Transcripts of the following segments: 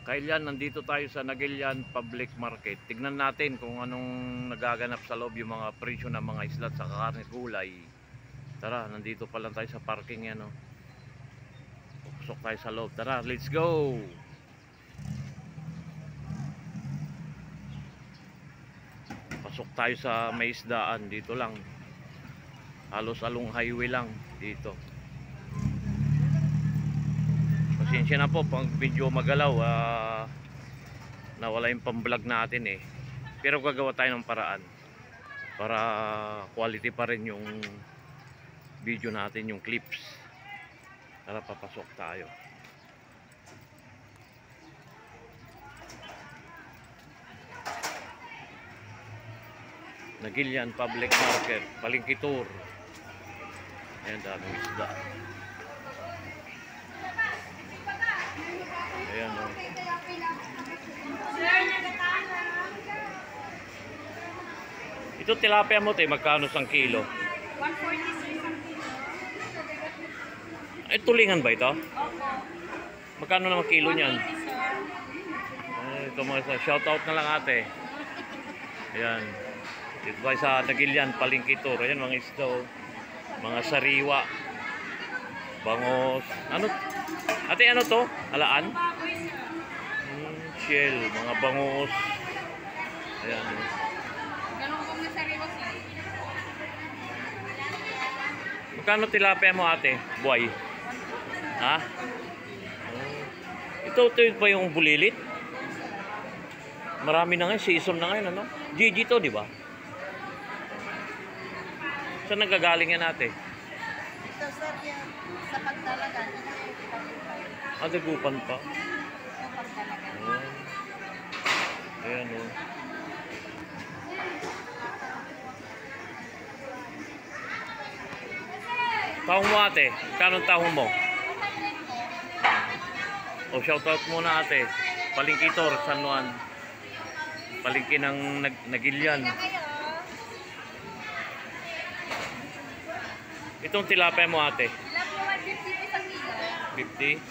Kailan nandito tayo sa Nagilian Public Market. Tignan natin kung anong nagaganap sa loob, yung mga presyo ng mga isla at karne gulay. Tara, nandito pa lang tayo sa parking yan, oh. Pusok tayo sa loob. Tara, let's go. Pasok tayo sa may isdaan. Dito lang. Halos along highway lang dito. Pasensya na po pag video magalaw, nawala yung pang-vlog natin eh. Pero gagawa tayo ng paraan para quality pa rin yung video natin, yung clips. Tara, papasok tayo. Nagilian Public Market, Palengke Tour. Ayan, daming isda. Ayan, oh. Ito tilapia mo, magkano sang kilo? 146 ang kilo. Ay, tulingan ba ito? Opo. Magkano naman kilo niyan? 180, sir. Ito mga isa, shoutout na lang ate. Ayan. Dito tayo sa Nagilian, Palengke Tour. Ayan, mga isda, oh. Mga sariwa. Bangos. Ano? Ate, ano to? Alaan? Baboy, sir. Shell, mga bangos. Ayan, oh. Ganun kong nasariwa, sir. Magkano tilapia mo ate? Buhay? Ha? Ito ba yung bulilit? Marami na ngayon, season na ngayon, ano? GG to, di ba? Saan nagagaling yan ate? Ito, sir, yan. Sa pagdalagan. Dagupan pa. Sa pagdalagan. Oh. Ayan, oh. Tahong mo ate, kanong tahong mo? O shoutout muna ate. Palengke Tour, San Juan. Palengke ng Nagilian. Itong tilapia mo ate? Tilapia 150 isang kilo. 50?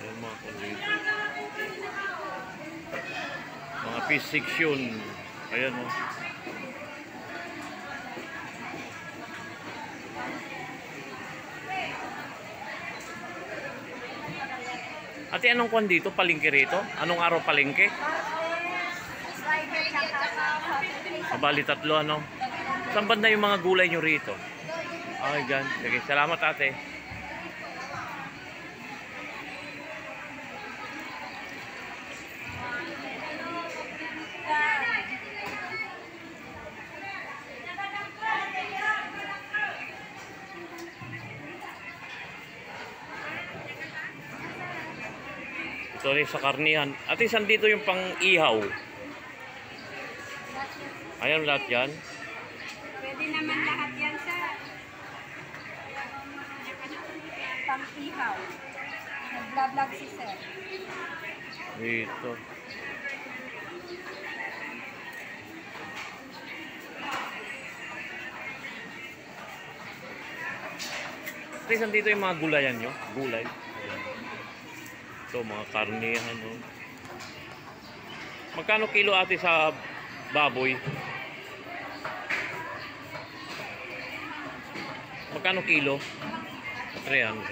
Ayan mga kondito. Mga fish section. Ayan o. Ate, anong kwan dito? Palengke rito? Anong araw palengke? Friday tsaka Saturday. Bali tatlo, ano? Saan banda yung mga gulay nyo rito? Ay, dyan. Sige, salamat ate. Ito rin sa karnihan. Ate, saan dito yung pang-ihaw? Ayan, lahat yan. Pwede naman lahat yan, sir. Pang-ihaw. Nag-vlog si sir. Dito. Ate, saan dito yung mga gulayan nyo? Gulay. Ayan. Ito, mga karnihan. Oh. Magkano kilo ate sa baboy? Magkano kilo? 300.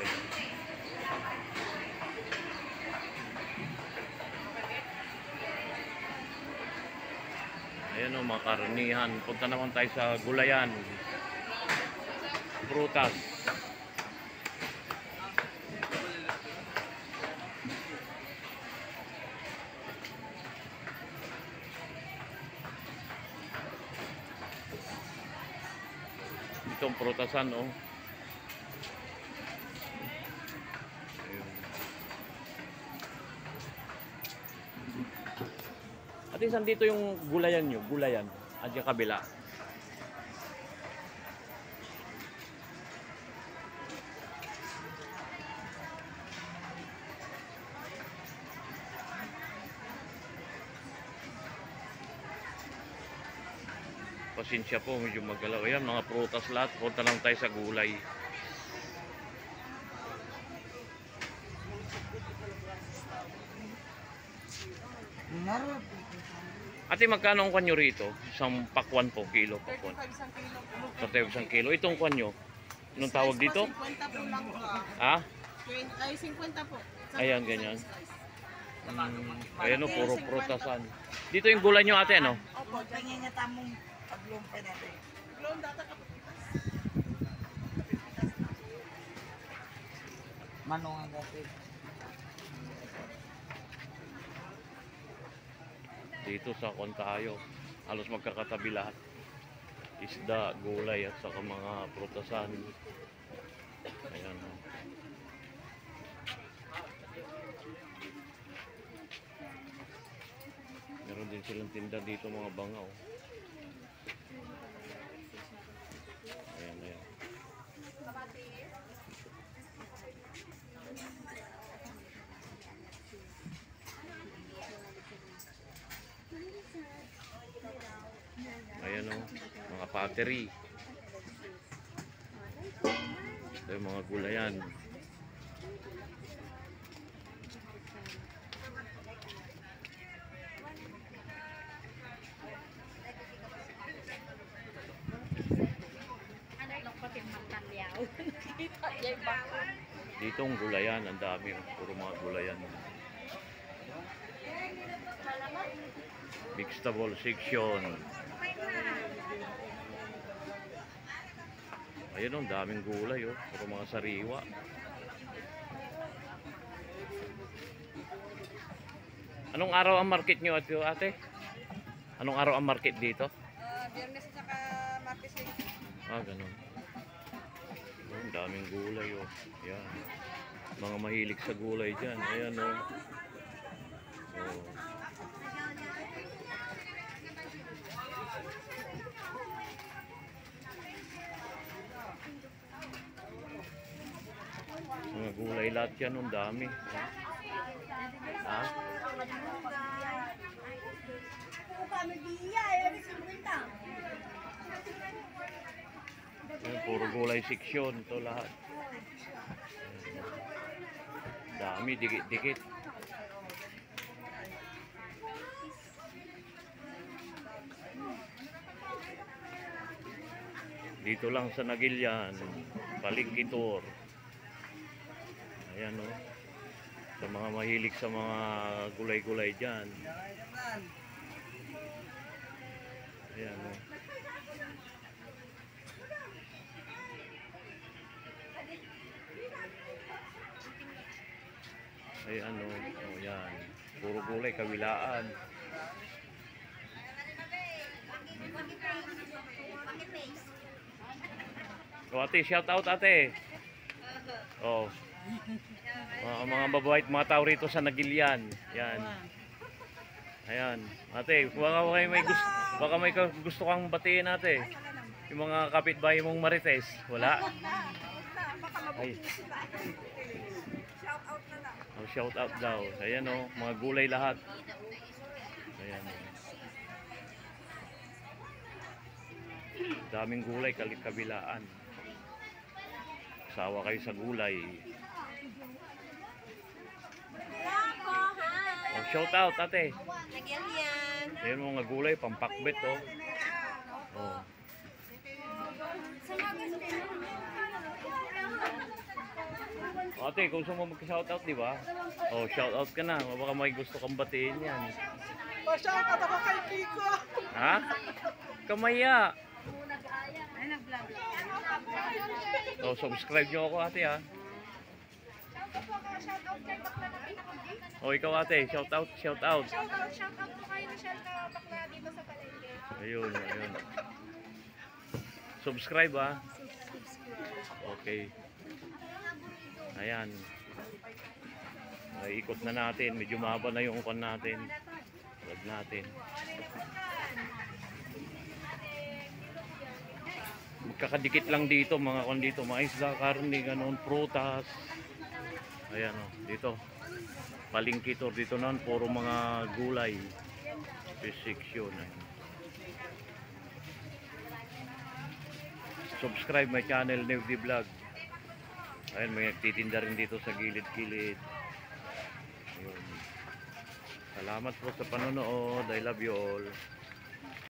Ayan o, mga karnihan. Punta naman tayo sa gulayan. Prutas. Itong prutasan, oh. Ayun. At saan dito yung gulayan nyo? Gulayan. At yung kabila. pasensya po, medyo magalaw. Ayan, mga prutas lahat. Punta lang tayo sa gulay. Ate, magkano ang kanyo rito? Isang pakwan po, kilo. Pakwan. 35 kilo. Itong kanyo, anong tawag dito? 50 po lang po. Ha? Ay, 50 po. Ayan, ganyan. Ayan o, puro prutasan. Dito yung gulay nyo ate, ano? Opo, tingin niya tamong paglumpay natin. Glom data ka po. Manong ang dati. Dito sa kwan tayo, halos magkakatabi lahat. Isda, gulay at saka mga prutasan. Ayan o. Meron din silang tinda dito mga bangaw. Ayan, ayan. Ayan o, mga pottery. Ito yung mga gulayan. Dito ang gulayan, ang dami. Puro mga gulayan. Vegetable section. Ayun, ang daming gulay. Oh. Puro mga sariwa. Anong araw ang market nyo ate? Anong araw ang market dito? Biyernes at saka Martes din. Ganun. Oh, ang daming gulay. Oh. Yan. Mga mahilig sa gulay dyan. Ayan o. Oh. Mga gulay lahat yan, ang dami. Ha? Ayan, puro gulay section to lahat. Dami, dikit-dikit. Dito lang sa Nagilian, Palingkitor. Ayan o. Sa mga mahilig sa mga gulay-gulay dyan. Ayan o. Ayan o. O yan. Puro gulay, kawilaan. O ate, shout out ate. O. Mga mababait mga tao rito sa Nagilian. Yan. Ayan. Ate, baka may gusto kang batiin ate. Yung mga kapitbahay mong Marites. Wala? Ay. Shout out na lang. Oh, shout out daw. Ayan o, mga gulay lahat. Ayan o. Daming gulay, kabilaan. Sawa kayo sa gulay. Oh, shout out ate. Nagilian. Ayan mga gulay, pampakbet oh. Oh. Ate, kung gusto mo mag-shout out, di ba? Oh, shout out ka na. Baka may gusto kang batiin yan. Pa-shout out ako kay Kiko. Ha? Kamaya. Ay, nag-vlog. Oh, subscribe nyo ako ate ha. Shout out kay bakla na pinakabig. Oh, ikaw ate, shout out, shout out. Shout out po kay Michelle na bakla dito sa palengke. Ayun, ayun. Subscribe ha. Okay. Ayan. Ay, ikot na natin. Medyo mahaba na yung ukon natin. Vlog natin. Magkakadikit lang dito, mga kon dito. Mga isda, karne, ganun, prutas. Ayan o, dito. Palingkitor dito noon, puro mga gulay. Fish section. subscribe my channel, Nevdi Vlog. Ayun, may nagtitinda rin dito sa gilid-gilid. Ayun. Salamat po sa panonood. I love you all.